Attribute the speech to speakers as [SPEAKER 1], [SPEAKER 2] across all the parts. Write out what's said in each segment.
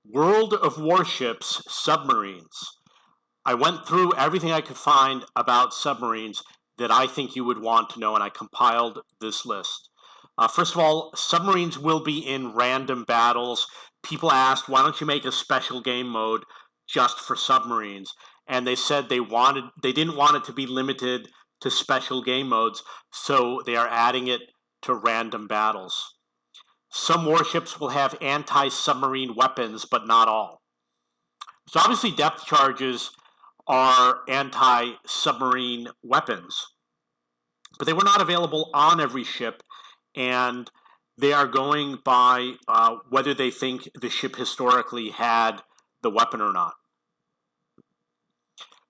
[SPEAKER 1] World of Warships Submarines. I went through everything I could find about submarines that I think you would want to know, and I compiled this list. First of all, submarines will be in random battles. People asked, why don't you make a special game mode just for submarines? And they said they didn't want it to be limited to special game modes, so they are adding it to random battles. Some warships will have anti-submarine weapons, but not all. So obviously depth charges are anti-submarine weapons, but they were not available on every ship, and they are going by whether they think the ship historically had the weapon or not.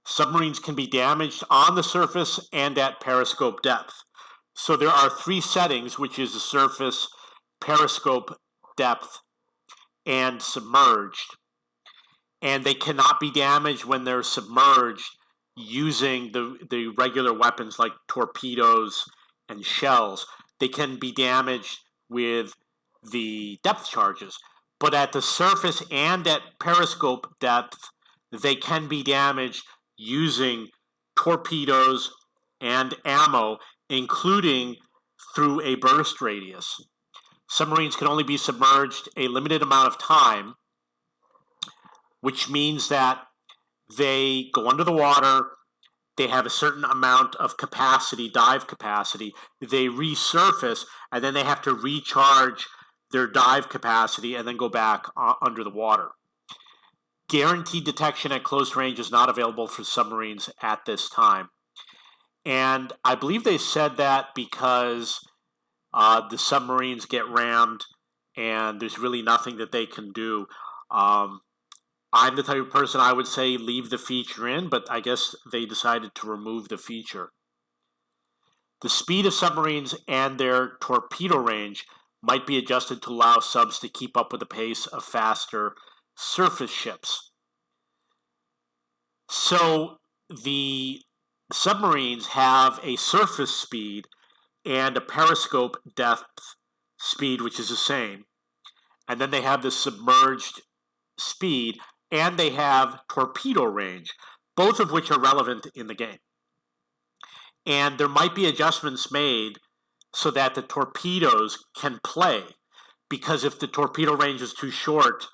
[SPEAKER 1] Submarines can be damaged on the surface and at periscope depth. So there are three settings, which is the surface, periscope depth, and submerged. And they cannot be damaged when they're submerged using the regular weapons like torpedoes and shells. They can be damaged with the depth charges. But at the surface and at periscope depth, they can be damaged using torpedoes and ammo, including through a burst radius. Submarines can only be submerged a limited amount of time, which means that they go under the water, they have a certain amount of capacity, dive capacity, they resurface, and then they have to recharge their dive capacity and then go back under the water. Guaranteed detection at close range is not available for submarines at this time. And I believe they said that because the submarines get rammed and there's really nothing that they can do. I'm the type of person I would say leave the feature in, but I guess they decided to remove the feature. The speed of submarines and their torpedo range might be adjusted to allow subs to keep up with the pace of faster surface ships. So the submarines have a surface speed and a periscope depth speed, which is the same. And then they have the submerged speed, and they have torpedo range, both of which are relevant in the game. And there might be adjustments made so that the torpedoes can play, because if the torpedo range is too short,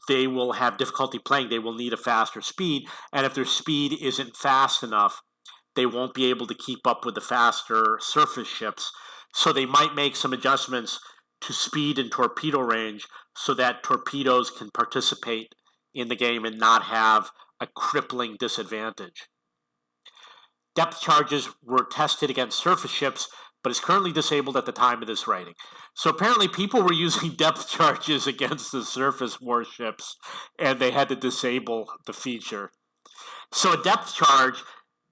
[SPEAKER 1] they will have difficulty playing. They will need a faster speed, and if their speed isn't fast enough, they won't be able to keep up with the faster surface ships. So they might make some adjustments to speed and torpedo range so that torpedoes can participate in the game and not have a crippling disadvantage. Depth charges were tested against surface ships, but is currently disabled at the time of this writing. So apparently people were using depth charges against the surface warships, and they had to disable the feature. So a depth charge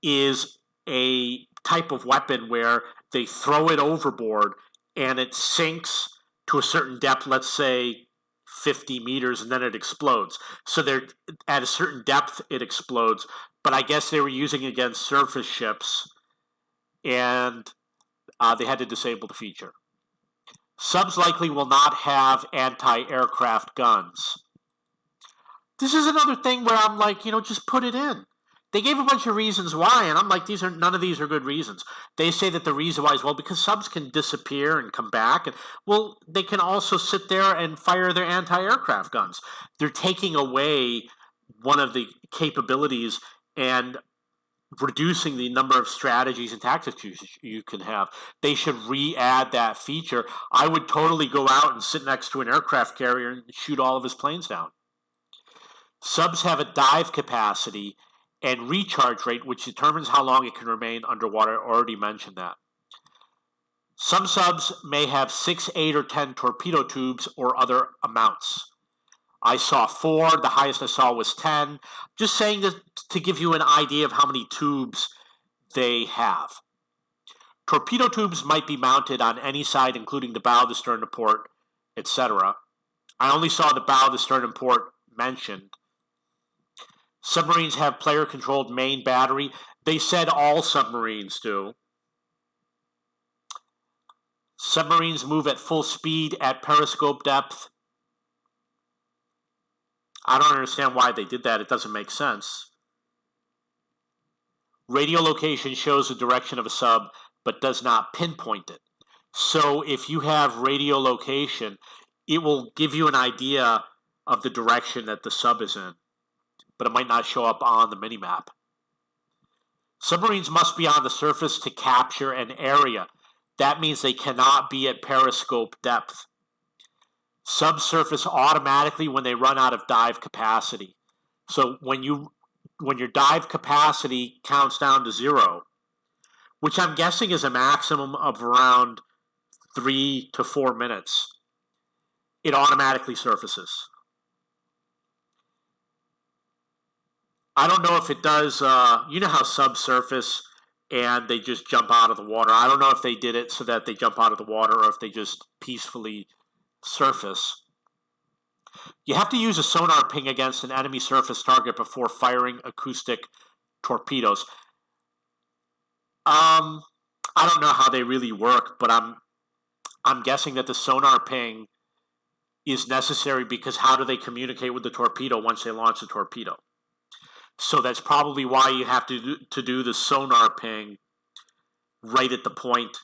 [SPEAKER 1] is a type of weapon where they throw it overboard and it sinks to a certain depth, let's say 50 meters, and then it explodes. So they're at a certain depth it explodes, but I guess they were using it against surface ships, and they had to disable the feature. Subs likely will not have anti-aircraft guns. This is another thing where I'm like, just put it in. They gave a bunch of reasons why, and I'm like, none of these are good reasons. They say that the reason why is, well, because subs can disappear and come back, and well, they can also sit there and fire their anti-aircraft guns. They're taking away one of the capabilities and reducing the number of strategies and tactics you can have. They should re-add that feature. I would totally go out and sit next to an aircraft carrier and shoot all of his planes down. Subs have a dive capacity and recharge rate, which determines how long it can remain underwater. I already mentioned that. Some subs may have 6, 8, or 10 torpedo tubes or other amounts. I saw 4. The highest I saw was 10. Just saying this to give you an idea of how many tubes they have. Torpedo tubes might be mounted on any side, including the bow, the stern, the port, etc. I only saw the bow, the stern, and port mentioned. Submarines have player-controlled main battery. They said all submarines do. Submarines move at full speed at periscope depth. I don't understand why they did that. It doesn't make sense. Radio location shows the direction of a sub, but does not pinpoint it. So if you have radio location, it will give you an idea of the direction that the sub is in, but it might not show up on the minimap. Submarines must be on the surface to capture an area. That means they cannot be at periscope depth. Subsurface automatically when they run out of dive capacity. So when your dive capacity counts down to 0, which I'm guessing is a maximum of around 3 to 4 minutes, it automatically surfaces. I don't know if it does, you know how subsurface and they just jump out of the water. I don't know if they did it so that they jump out of the water or if they just peacefully surface. You have to use a sonar ping against an enemy surface target before firing acoustic torpedoes. I don't know how they really work, but I'm guessing that the sonar ping is necessary because how do they communicate with the torpedo once they launch the torpedo? So that's probably why you have to do the sonar ping right at the point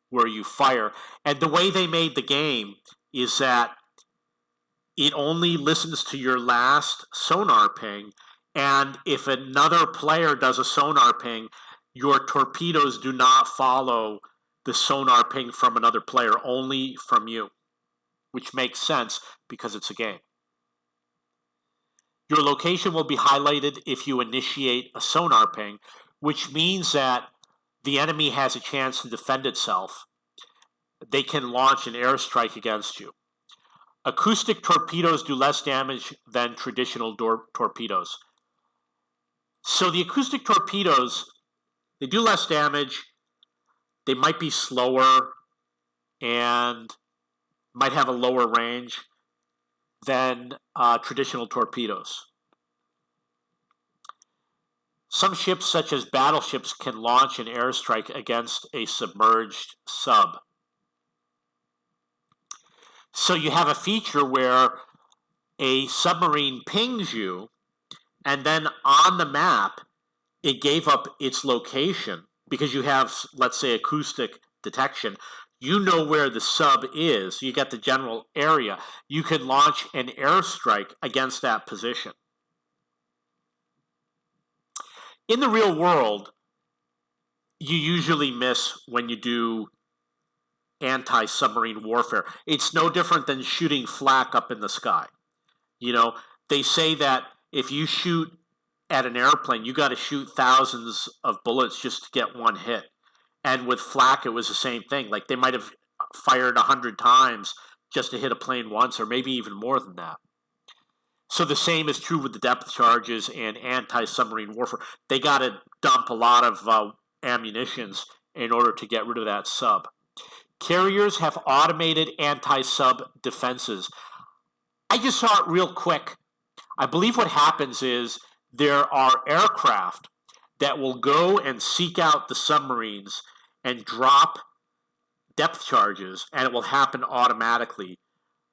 [SPEAKER 1] where you fire. And the way they made the game is that it only listens to your last sonar ping, and if another player does a sonar ping, your torpedoes do not follow the sonar ping from another player, only from you, which makes sense because it's a game. Your location will be highlighted if you initiate a sonar ping, which means that the enemy has a chance to defend itself. They can launch an airstrike against you. Acoustic torpedoes do less damage than traditional torpedoes. So the acoustic torpedoes, they do less damage. They might be slower and might have a lower range than traditional torpedoes. Some ships, such as battleships, can launch an airstrike against a submerged sub. So you have a feature where a submarine pings you, and then on the map, it gave up its location because you have, let's say, acoustic detection. You know where the sub is. You get the general area. You can launch an airstrike against that position. In the real world, you usually miss when you do anti-submarine warfare. It's no different than shooting flak up in the sky. You know, they say that if you shoot at an airplane, you got to shoot thousands of bullets just to get one hit. And with flak, it was the same thing. Like they might have fired 100 times just to hit a plane once, or maybe even more than that. So the same is true with the depth charges and anti-submarine warfare. They got to dump a lot of ammunitions in order to get rid of that sub. Carriers have automated anti-sub defenses. I just saw it real quick. I believe what happens is there are aircraft that will go and seek out the submarines and drop depth charges, and it will happen automatically.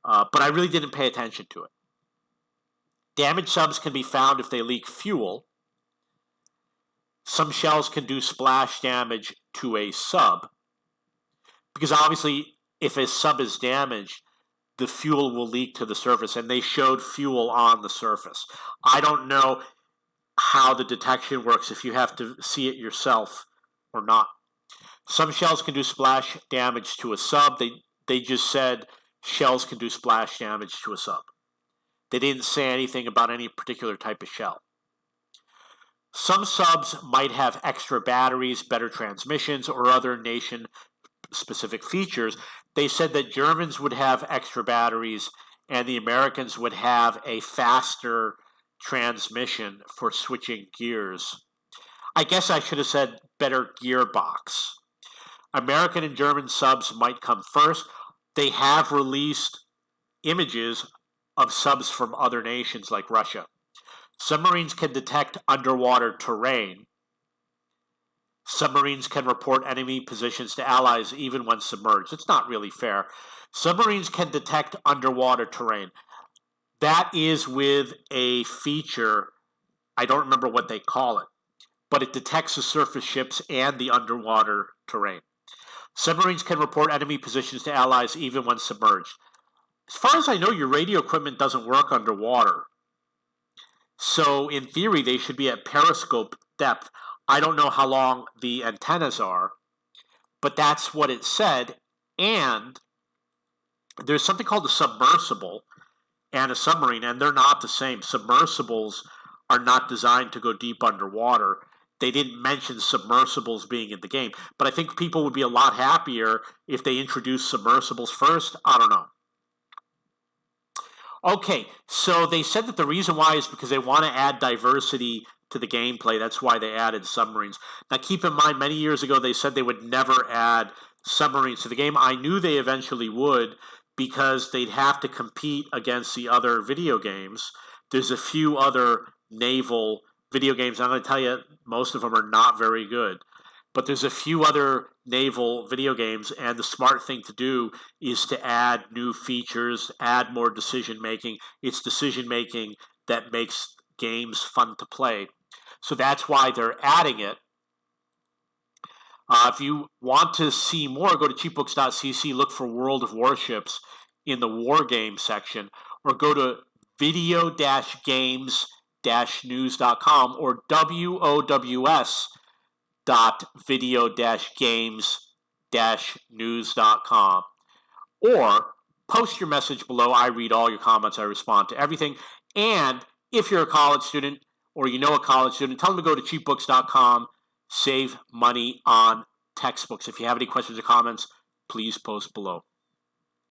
[SPEAKER 1] But I really didn't pay attention to it. Damaged subs can be found if they leak fuel. Some shells can do splash damage to a sub, because obviously if a sub is damaged, the fuel will leak to the surface, and they showed fuel on the surface. I don't know how the detection works, if you have to see it yourself or not. Some shells can do splash damage to a sub. They just said shells can do splash damage to a sub. They didn't say anything about any particular type of shell. Some subs might have extra batteries, better transmissions, or other nation-specific features. They said that Germans would have extra batteries and the Americans would have a faster transmission for switching gears. I guess I should have said better gearbox. American and German subs might come first. They have released images of subs from other nations like Russia. Submarines can detect underwater terrain. Submarines can report enemy positions to allies even when submerged. It's not really fair. Submarines can detect underwater terrain. That is with a feature, I don't remember what they call it, but it detects the surface ships and the underwater terrain. Submarines can report enemy positions to allies even when submerged. As far as I know, your radio equipment doesn't work underwater. So in theory, they should be at periscope depth. I don't know how long the antennas are, but that's what it said. And there's something called a submersible and a submarine, and they're not the same. Submersibles are not designed to go deep underwater. They didn't mention submersibles being in the game, but I think people would be a lot happier if they introduced submersibles first. I don't know. Okay, so they said that the reason why is because they want to add diversity to the gameplay. That's why they added submarines. Now, keep in mind, many years ago, they said they would never add submarines to the game. I knew they eventually would because they'd have to compete against the other video games. There's a few other naval video games. I'm going to tell you, most of them are not very good. But there's a few other naval video games, and the smart thing to do is to add new features, add more decision making. It's decision making that makes games fun to play. So that's why they're adding it. If you want to see more, go to cheapbooks.cc, look for World of Warships in the War Game section, or go to video-games-news.com or WOWS.video-games-news.com, or post your message below. I read all your comments. I respond to everything. And if you're a college student or you know a college student, tell them to go to cheapbooks.com. Save money on textbooks. If you have any questions or comments, please post below.